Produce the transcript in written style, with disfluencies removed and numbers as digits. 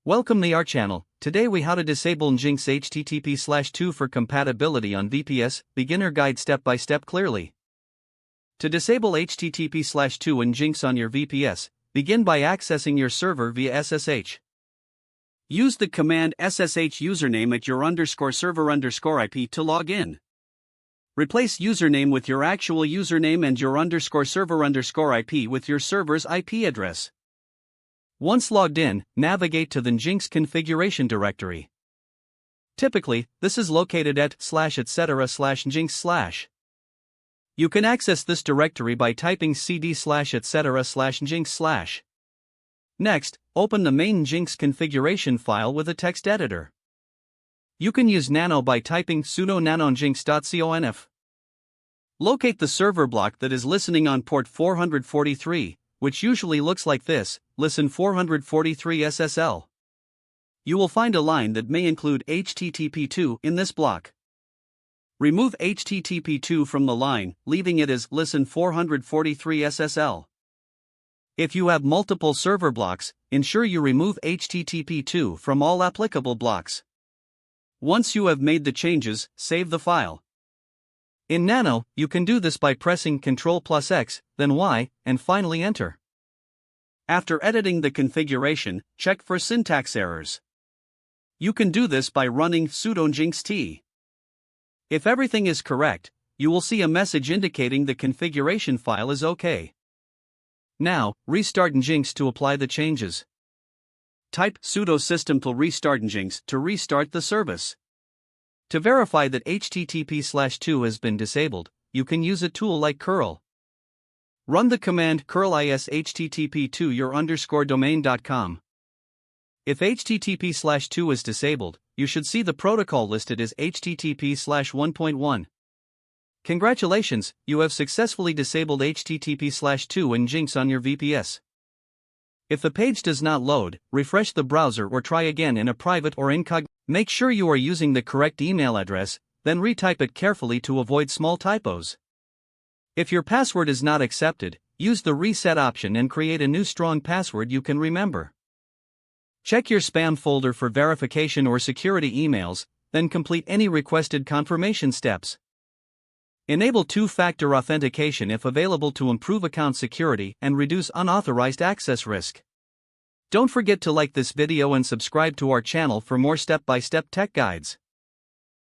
Welcome to our channel. Today we how to disable Nginx HTTP/2 for compatibility on VPS, beginner guide step by step clearly. To disable HTTP/2 and Nginx on your VPS, begin by accessing your server via SSH. Use the command SSH username at your _server_IP to log in. Replace username with your actual username and your _server_IP with your server's IP address. Once logged in, navigate to the Nginx configuration directory. Typically, this is located at /etc/Nginx/. You can access this directory by typing cd/etc/Nginx/. Next, open the main Nginx configuration file with a text editor. You can use nano by typing sudo nano nginx.conf. Locate the server block that is listening on port 443, which usually looks like this, listen 443 SSL. You will find a line that may include HTTP2 in this block. Remove HTTP2 from the line, leaving it as listen 443 SSL. If you have multiple server blocks, ensure you remove HTTP2 from all applicable blocks. Once you have made the changes, save the file. In Nano, you can do this by pressing Ctrl+X, then Y, and finally enter. After editing the configuration, check for syntax errors. You can do this by running sudo nginxt. If everything is correct, you will see a message indicating the configuration file is OK. Now, restart Nginx to apply the changes. Type sudo systemctl restart Nginx to restart the service. To verify that HTTP/2 has been disabled, you can use a tool like curl. Run the command curl is http to your_domain.com. If HTTP/2 is disabled, you should see the protocol listed as HTTP/1.1. Congratulations, you have successfully disabled HTTP/2 and Nginx on your VPS. If the page does not load, refresh the browser or try again in a private or incognito. Make sure you are using the correct email address, then retype it carefully to avoid small typos. If your password is not accepted, use the reset option and create a new strong password you can remember. Check your spam folder for verification or security emails, then complete any requested confirmation steps. Enable two-factor authentication if available to improve account security and reduce unauthorized access risk. Don't forget to like this video and subscribe to our channel for more step-by-step tech guides.